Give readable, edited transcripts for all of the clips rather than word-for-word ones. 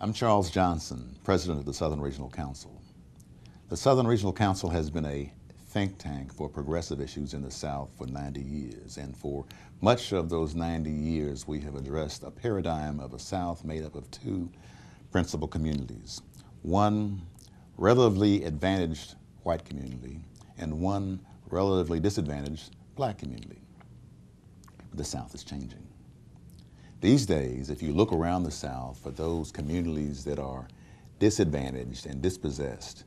I'm Charles Johnson, President of the Southern Regional Council. The Southern Regional Council has been a think tank for progressive issues in the South for 90 years, and for much of those 90 years we have addressed a paradigm of a South made up of two principal communities. One relatively advantaged white community and one relatively disadvantaged black community. The South is changing. These days, if you look around the South for those communities that are disadvantaged and dispossessed,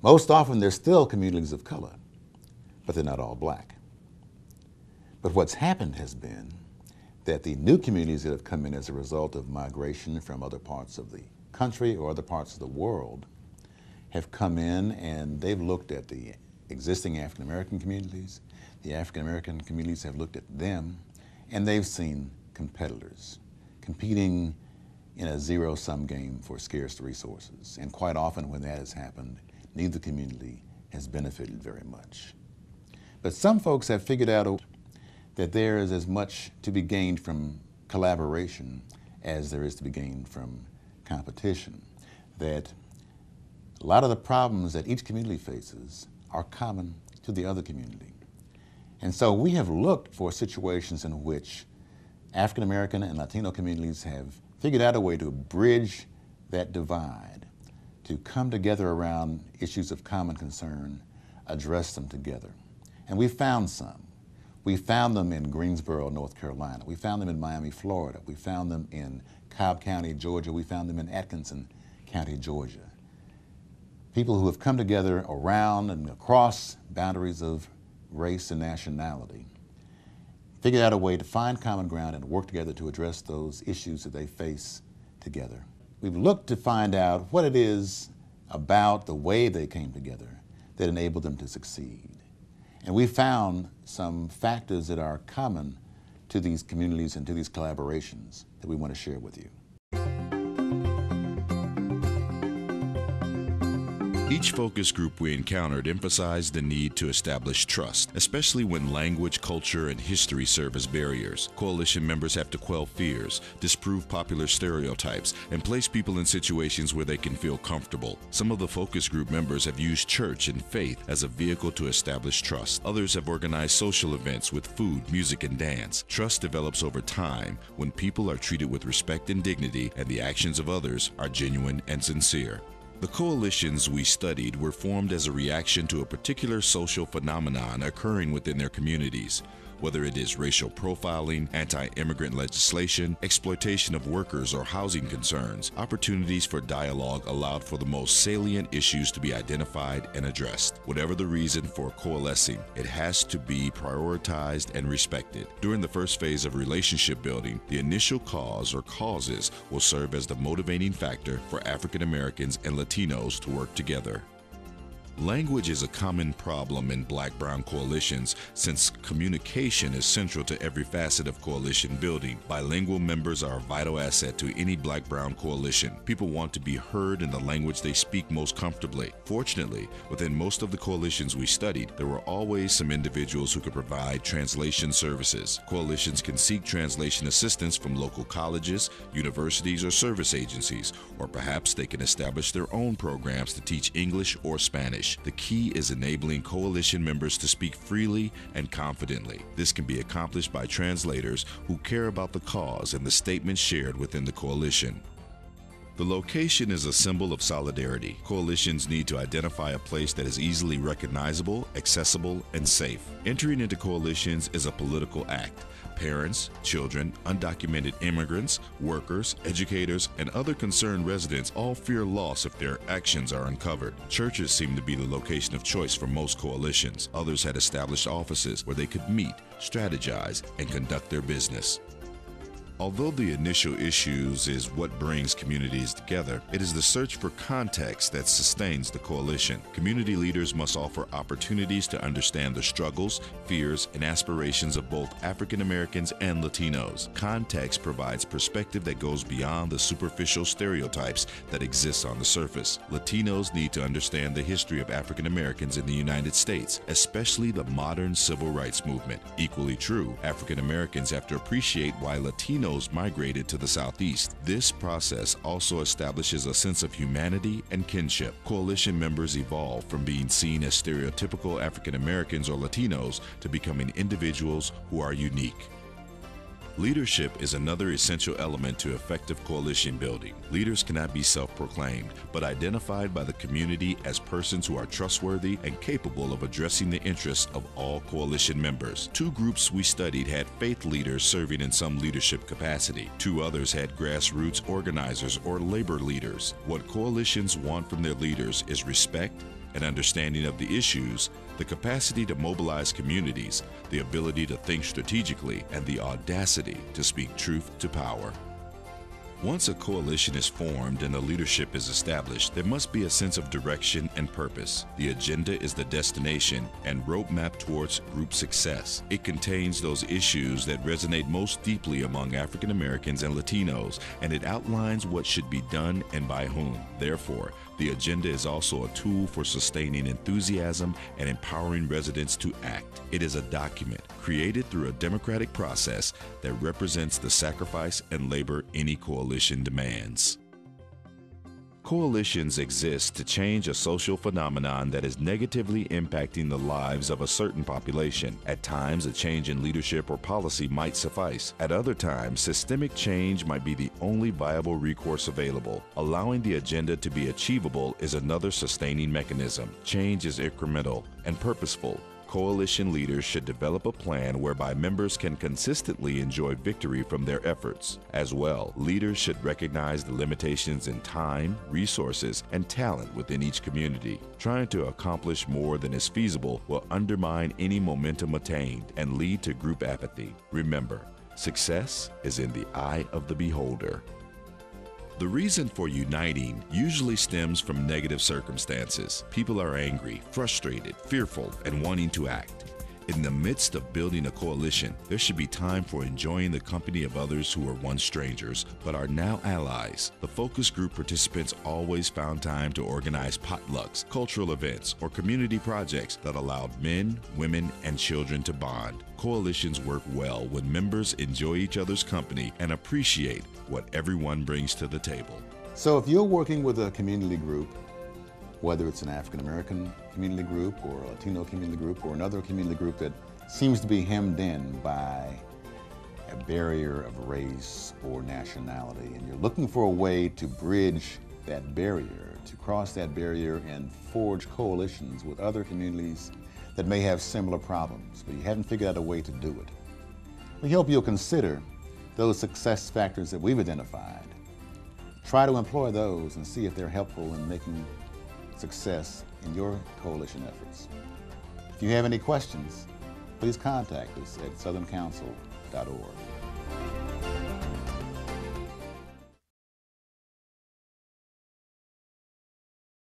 most often they're still communities of color, but they're not all black. But what's happened has been that the new communities that have come in as a result of migration from other parts of the country or other parts of the world have come in and they've looked at the existing African American communities. The African American communities have looked at them, and they've seen competitors competing in a zero-sum game for scarce resources. And quite often when that has happened, neither community has benefited very much. But some folks have figured out that there is as much to be gained from collaboration as there is to be gained from competition. That a lot of the problems that each community faces are common to the other community. And so we have looked for situations in which African American and Latino communities have figured out a way to bridge that divide, to come together around issues of common concern, address them together. And we found some. We found them in Greensboro, North Carolina. We found them in Miami, Florida. We found them in Cobb County, Georgia. We found them in Atkinson County, Georgia. People who have come together around and across boundaries of race and nationality, figured out a way to find common ground and work together to address those issues that they face together. We've looked to find out what it is about the way they came together that enabled them to succeed. And we found some factors that are common to these communities and to these collaborations that we want to share with you. Each focus group we encountered emphasized the need to establish trust, especially when language, culture, and history serve as barriers. Coalition members have to quell fears, disprove popular stereotypes, and place people in situations where they can feel comfortable. Some of the focus group members have used church and faith as a vehicle to establish trust. Others have organized social events with food, music, and dance. Trust develops over time when people are treated with respect and dignity, and the actions of others are genuine and sincere. The coalitions we studied were formed as a reaction to a particular social phenomenon occurring within their communities, whether it is racial profiling, anti-immigrant legislation, exploitation of workers, or housing concerns. Opportunities for dialogue allowed for the most salient issues to be identified and addressed. Whatever the reason for coalescing, it has to be prioritized and respected. During the first phase of relationship building, the initial cause or causes will serve as the motivating factor for African Americans and Latinos to work together. Language is a common problem in Black-Brown coalitions since communication is central to every facet of coalition building. Bilingual members are a vital asset to any Black-Brown coalition. People want to be heard in the language they speak most comfortably. Fortunately, within most of the coalitions we studied, there were always some individuals who could provide translation services. Coalitions can seek translation assistance from local colleges, universities, or service agencies, or perhaps they can establish their own programs to teach English or Spanish. The key is enabling coalition members to speak freely and confidently. This can be accomplished by translators who care about the cause and the statements shared within the coalition. The location is a symbol of solidarity. Coalitions need to identify a place that is easily recognizable, accessible, and safe. Entering into coalitions is a political act. Parents, children, undocumented immigrants, workers, educators, and other concerned residents all fear loss if their actions are uncovered. Churches seem to be the location of choice for most coalitions. Others had established offices where they could meet, strategize, and conduct their business. Although the initial issues is what brings communities together, it is the search for context that sustains the coalition. Community leaders must offer opportunities to understand the struggles, fears, and aspirations of both African Americans and Latinos. Context provides perspective that goes beyond the superficial stereotypes that exist on the surface. Latinos need to understand the history of African Americans in the United States, especially the modern civil rights movement. Equally true, African Americans have to appreciate why Latinos Latinos migrated to the Southeast. This process also establishes a sense of humanity and kinship. Coalition members evolve from being seen as stereotypical African Americans or Latinos to becoming individuals who are unique. Leadership is another essential element to effective coalition building. Leaders cannot be self-proclaimed, but identified by the community as persons who are trustworthy and capable of addressing the interests of all coalition members. 2 groups we studied had faith leaders serving in some leadership capacity. 2 others had grassroots organizers or labor leaders. What coalitions want from their leaders is respect, an understanding of the issues, the capacity to mobilize communities, the ability to think strategically, and the audacity to speak truth to power. Once a coalition is formed and a leadership is established, there must be a sense of direction and purpose. The agenda is the destination and roadmap towards group success. It contains those issues that resonate most deeply among African Americans and Latinos, and it outlines what should be done and by whom. Therefore, the agenda is also a tool for sustaining enthusiasm and empowering residents to act. It is a document created through a democratic process that represents the sacrifice and labor any coalition demands. Coalitions exist to change a social phenomenon that is negatively impacting the lives of a certain population. At times, a change in leadership or policy might suffice. At other times, systemic change might be the only viable recourse available. Allowing the agenda to be achievable is another sustaining mechanism. Change is incremental and purposeful. Coalition leaders should develop a plan whereby members can consistently enjoy victory from their efforts. As well, leaders should recognize the limitations in time, resources, and talent within each community. Trying to accomplish more than is feasible will undermine any momentum attained and lead to group apathy. Remember, success is in the eye of the beholder. The reason for uniting usually stems from negative circumstances. People are angry, frustrated, fearful, and wanting to act. In the midst of building a coalition, there should be time for enjoying the company of others who were once strangers, but are now allies. The focus group participants always found time to organize potlucks, cultural events, or community projects that allowed men, women, and children to bond. Coalitions work well when members enjoy each other's company and appreciate what everyone brings to the table. So if you're working with a community group, whether it's an African American community group or a Latino community group or another community group that seems to be hemmed in by a barrier of race or nationality, and you're looking for a way to bridge that barrier, to cross that barrier and forge coalitions with other communities that may have similar problems, but you haven't figured out a way to do it, we hope you'll consider those success factors that we've identified. Try to employ those and see if they're helpful in making success in your coalition efforts. If you have any questions, please contact us at southerncouncil.org.